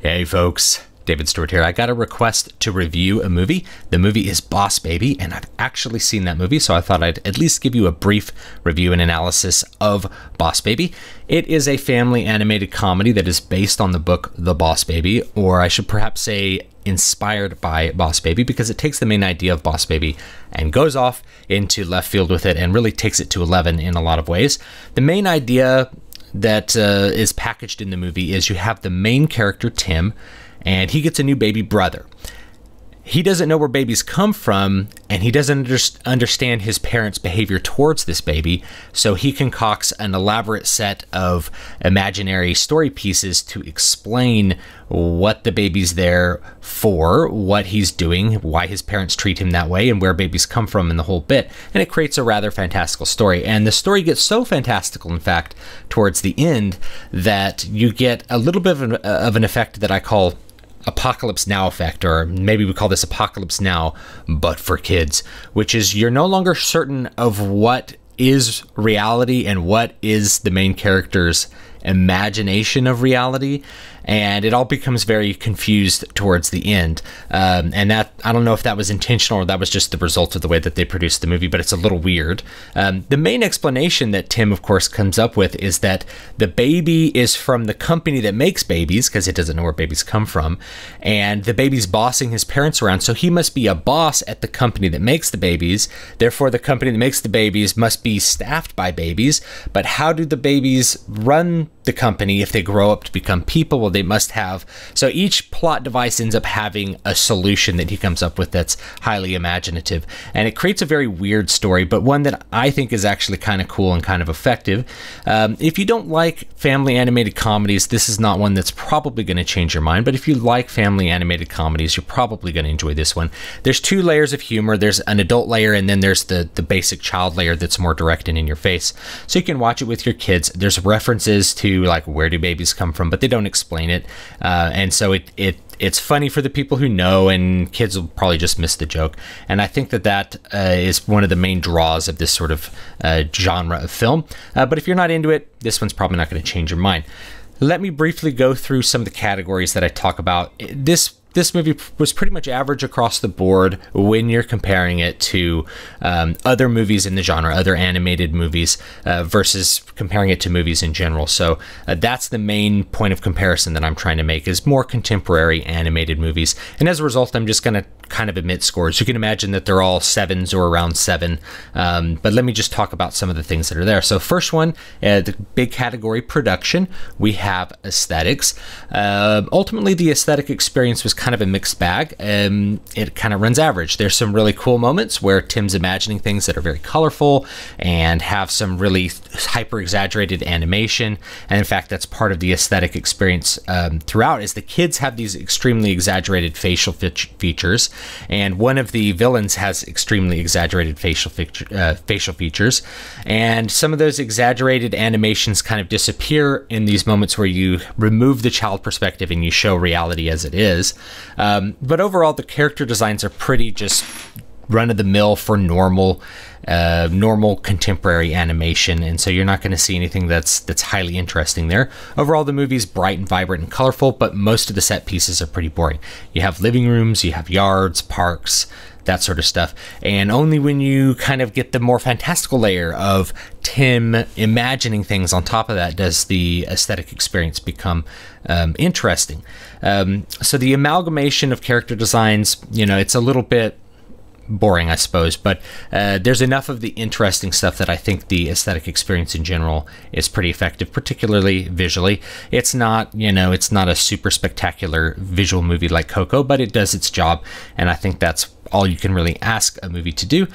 Hey folks, David Stewart here. I got a request to review a movie. The movie is Boss Baby, and I've actually seen that movie, so I thought I'd at least give you a brief review and analysis of Boss Baby. It is a family animated comedy that is based on the book The Boss Baby, or I should perhaps say inspired by Boss Baby, because it takes the main idea of Boss Baby and goes off into left field with it and really takes it to 11 in a lot of ways. The main idea that is packaged in the movie is you have the main character, Tim, and he gets a new baby brother. He doesn't know where babies come from, and he doesn't understand his parents' behavior towards this baby, so he concocts an elaborate set of imaginary story pieces to explain what the baby's there for, what he's doing, why his parents treat him that way, and where babies come from, and the whole bit. And it creates a rather fantastical story. And the story gets so fantastical, in fact, towards the end, that you get a little bit of an effect that I call Apocalypse Now effect, or maybe we call this Apocalypse Now, but for kids, which is you're no longer certain of what is reality and what is the main character's imagination of reality, and it all becomes very confused towards the end. And that, I don't know if that was intentional or that was just the result of the way that they produced the movie, but it's a little weird. The main explanation that Tim, of course, comes up with is that the baby is from the company that makes babies, because he doesn't know where babies come from, and the baby's bossing his parents around, so he must be a boss at the company that makes the babies. Therefore, the company that makes the babies must be staffed by babies. But how do the babies run the company if they grow up to become people? Well, they must have. So each plot device ends up having a solution that he comes up with that's highly imaginative, and it creates a very weird story, but one that I think is actually kind of cool and kind of effective. If you don't like family animated comedies, this is not one that's probably going to change your mind, but if you like family animated comedies, you're probably going to enjoy this one. There's two layers of humor. There's an adult layer, and then there's the basic child layer that's more direct and in your face, so you can watch it with your kids. There's references to, like, where do babies come from, but they don't explain it, and so it's funny for the people who know, and kids will probably just miss the joke. And I think that is one of the main draws of this sort of genre of film. But if you're not into it, this one's probably not going to change your mind. Let me briefly go through some of the categories that I talk about. This movie was pretty much average across the board when you're comparing it to other movies in the genre, other animated movies, versus comparing it to movies in general. So that's the main point of comparison that I'm trying to make, is more contemporary animated movies. And as a result, I'm just going to kind of omit scores. You can imagine that they're all 7s or around 7. But let me just talk about some of the things that are there. So first one, the big category, production, we have aesthetics. Ultimately, the aesthetic experience was kind of a mixed bag. It kind of runs average. There's some really cool moments where Tim's imagining things that are very colorful and have some really hyper exaggerated animation. And in fact, that's part of the aesthetic experience throughout, is the kids have these extremely exaggerated facial features, and one of the villains has extremely exaggerated facial features, and some of those exaggerated animations kind of disappear in these moments where you remove the child perspective and you show reality as it is. But overall, the character designs are pretty just run-of-the-mill for normal contemporary animation, and so you're not going to see anything that's highly interesting there. Overall, the movie's bright and vibrant and colorful, but most of the set pieces are pretty boring. You have living rooms, you have yards, parks, that sort of stuff, and only when you kind of get the more fantastical layer of Tim imagining things on top of that does the aesthetic experience become interesting. So the amalgamation of character designs, it's a little bit boring, I suppose, but there's enough of the interesting stuff that I think the aesthetic experience in general is pretty effective, particularly visually. It's not, it's not a super spectacular visual movie like Coco, but it does its job, and I think that's all you can really ask a movie to do.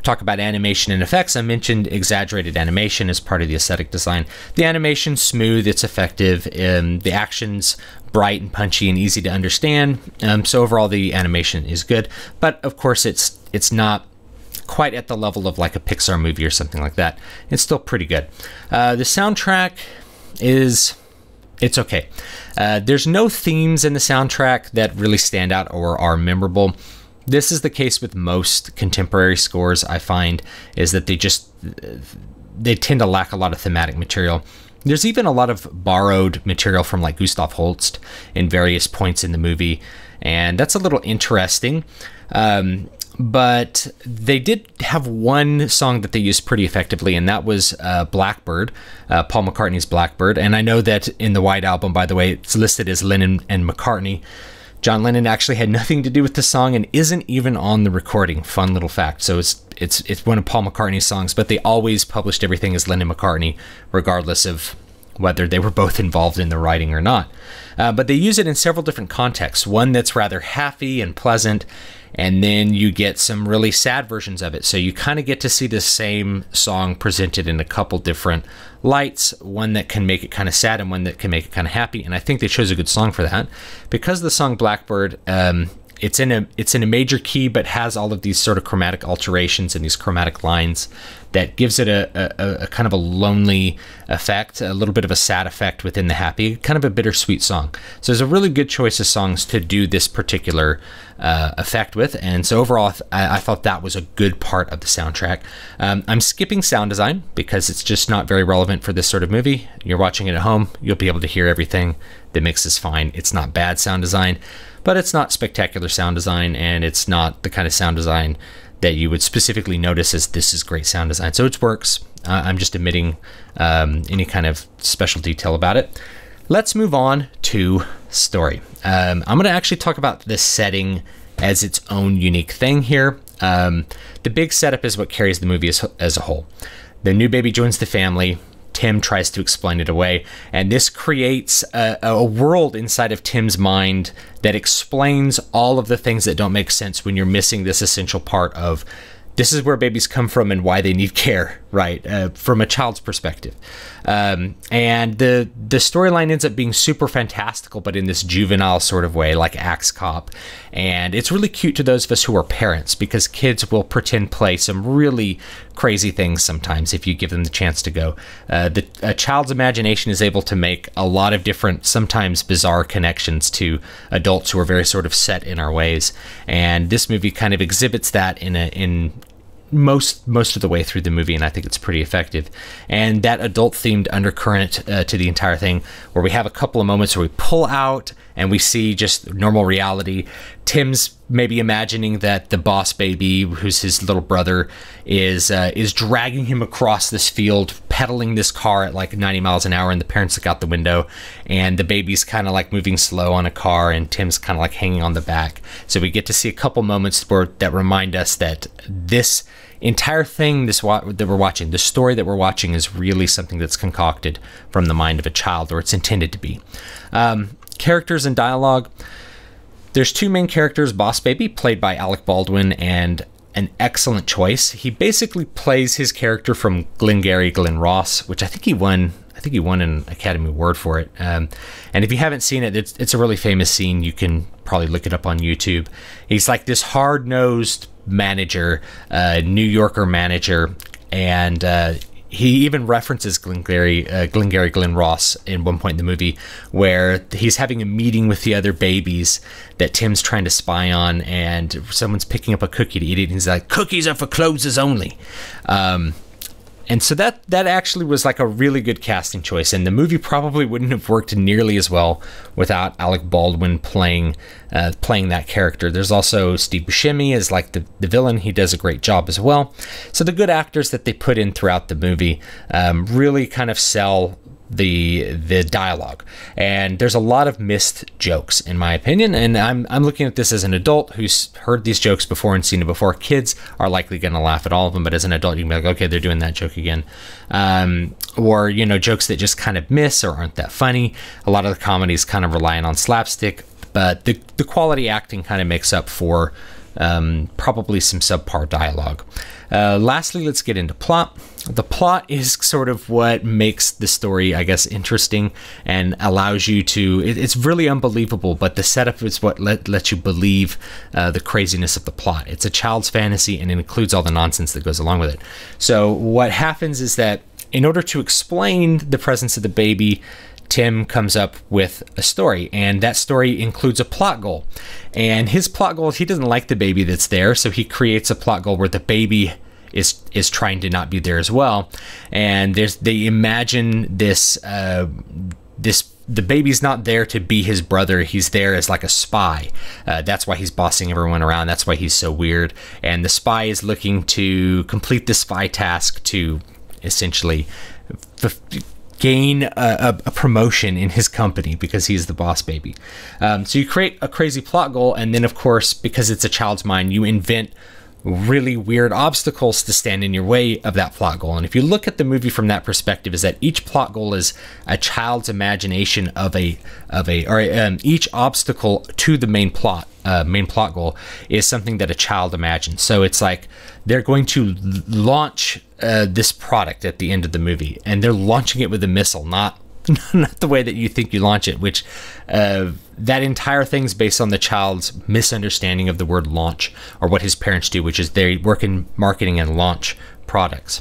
Talk about animation and effects. I mentioned exaggerated animation as part of the aesthetic design. The animation's smooth, it's effective, the action's bright and punchy and easy to understand. So overall, the animation is good, but of course, it's not quite at the level of like a Pixar movie or something like that. It's still pretty good. The soundtrack it's okay. There's no themes in the soundtrack that really stand out or are memorable. This is the case with most contemporary scores, I find, is that they tend to lack a lot of thematic material. There's even a lot of borrowed material from like Gustav Holst in various points in the movie, and that's a little interesting. But they did have one song that they used pretty effectively, and that was Blackbird, Paul McCartney's Blackbird. And I know that in the White Album, by the way, it's listed as Lennon and McCartney. John Lennon actually had nothing to do with the song and isn't even on the recording. Fun little fact. So it's one of Paul McCartney's songs, but they always published everything as Lennon McCartney, regardless of whether they were both involved in the writing or not. But they use it in several different contexts. One that's rather happy and pleasant, and then you get some really sad versions of it. So you kind of get to see the same song presented in a couple different lights, one that can make it kind of sad and one that can make it kind of happy. And I think they chose a good song for that, because the song Blackbird, it's in a major key, but has all of these sort of chromatic alterations and these chromatic lines that gives it a kind of a lonely effect, a little bit of a sad effect within the happy, kind of a bittersweet song. So there's a really good choice of songs to do this particular effect with. And so overall, I thought that was a good part of the soundtrack. I'm skipping sound design because it's just not very relevant for this sort of movie. You're watching it at home, you'll be able to hear everything. The mix is fine. It's not bad sound design, but it's not spectacular sound design, and it's not the kind of sound design that you would specifically notice as this is great sound design. So it works. I'm just omitting any kind of special detail about it. Let's move on to story. I'm going to actually talk about this setting as its own unique thing here. The big setup is what carries the movie as a whole. The new baby joins the family. Tim tries to explain it away, and this creates a world inside of Tim's mind that explains all of the things that don't make sense when you're missing this essential part of this is where babies come from and why they need care, right? From a child's perspective. And the storyline ends up being super fantastical, but in this juvenile sort of way, like Axe Cop. And it's really cute to those of us who are parents, because kids will pretend play some really crazy things sometimes if you give them the chance to go. A child's imagination is able to make a lot of different, sometimes bizarre connections to adults who are very sort of set in our ways. And this movie kind of exhibits that in most of the way through the movie, and I think it's pretty effective. And that adult-themed undercurrent to the entire thing, where we have a couple of moments where we pull out and we see just normal reality. Tim's maybe imagining that the boss baby, who's his little brother, is dragging him across this field, pedaling this car at like 90 miles an hour, and the parents look out the window, and the baby's kind of like moving slow on a car, and Tim's kind of like hanging on the back. So we get to see a couple moments that remind us that this entire thing that we're watching, the story that we're watching, is really something that's concocted from the mind of a child, or it's intended to be. Characters and dialogue. There's two main characters, Boss Baby, played by Alec Baldwin, and an excellent choice. He basically plays his character from Glengarry Glen Ross, which I think he won an Academy Award for it. And if you haven't seen it, it's a really famous scene. You can probably look it up on YouTube. He's like this hard-nosed manager, New Yorker manager, and he even references Glengarry Glen Ross in one point in the movie, where he's having a meeting with the other babies that Tim's trying to spy on, and someone's picking up a cookie to eat it, and he's like, "Cookies are for closers only." And so that actually was like a really good casting choice, and the movie probably wouldn't have worked nearly as well without Alec Baldwin playing that character. There's also Steve Buscemi as like the villain. He does a great job as well. So the good actors that they put in throughout the movie really kind of sell the dialogue, and there's a lot of missed jokes in my opinion, and I'm looking at this as an adult who's heard these jokes before and seen it before. Kids are likely going to laugh at all of them, but as an adult you can be like, okay, they're doing that joke again. Or jokes that just kind of miss or aren't that funny. A lot of the comedies kind of relying on slapstick, but the quality acting kind of makes up for probably some subpar dialogue. Lastly, let's get into plot. The plot is sort of what makes the story, I guess, interesting and allows you to... It's really unbelievable, but the setup is what lets you believe the craziness of the plot. It's a child's fantasy, and it includes all the nonsense that goes along with it. So what happens is that in order to explain the presence of the baby, Tim comes up with a story, and that story includes a plot goal. And his plot goal, he doesn't like the baby that's there, so he creates a plot goal where the baby is trying to not be there as well. And they imagine this the baby's not there to be his brother. He's there as like a spy. That's why he's bossing everyone around. That's why he's so weird. And the spy is looking to complete the spy task to essentially gain a promotion in his company because he's the boss baby. So you create a crazy plot goal, and then of course, because it's a child's mind, you invent really weird obstacles to stand in your way of that plot goal. And if you look at the movie from that perspective, is that each plot goal is a child's imagination of each obstacle to the main plot goal is something that a child imagines. So it's like they're going to launch this product at the end of the movie, and they're launching it with a missile, not the way that you think you launch it, which that entire thing's based on the child's misunderstanding of the word launch, or what his parents do, which is they work in marketing and launch products.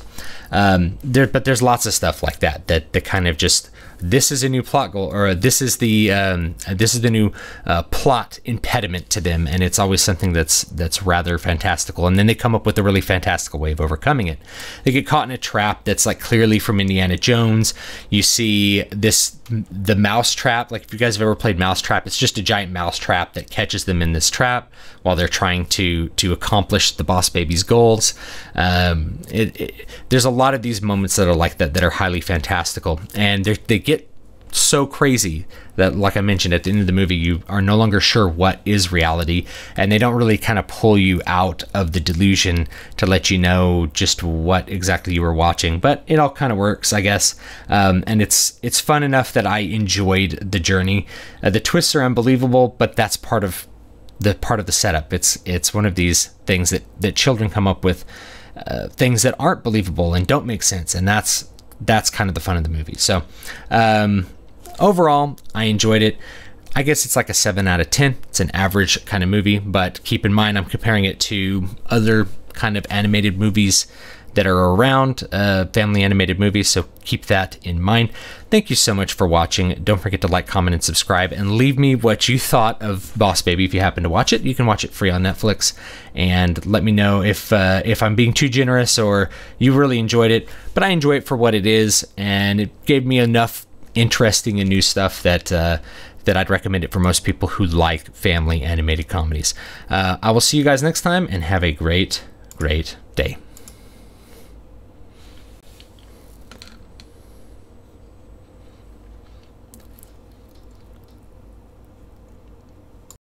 But there's lots of stuff like that kind of just, this is a new plot goal, or this is the new plot impediment to them, and it's always something that's rather fantastical. And then they come up with a really fantastical way of overcoming it. They get caught in a trap that's like clearly from Indiana Jones. You see the mouse trap. Like if you guys have ever played Mousetrap, it's just a giant mouse trap that catches them in this trap while they're trying to accomplish the boss baby's goals. There's a lot of these moments that are like that are highly fantastical, and they get so crazy that, like I mentioned, at the end of the movie, you are no longer sure what is reality, and they don't really kind of pull you out of the delusion to let you know just what exactly you were watching. But it all kind of works, I guess, and it's fun enough that I enjoyed the journey. The twists are unbelievable, but that's part of the setup. It's one of these things that children come up with, things that aren't believable and don't make sense, and that's kind of the fun of the movie. So overall, I enjoyed it. I guess it's like a 7 out of 10. It's an average kind of movie, but keep in mind I'm comparing it to other kind of animated movies that are around, family animated movies, so keep that in mind. Thank you so much for watching. Don't forget to like, comment, and subscribe, and leave me what you thought of Boss Baby if you happen to watch it. You can watch it free on Netflix, and let me know if I'm being too generous or you really enjoyed it. But I enjoy it for what it is, and it gave me enough interesting and new stuff that I'd recommend it for most people who like family animated comedies. I will see you guys next time, and have a great day.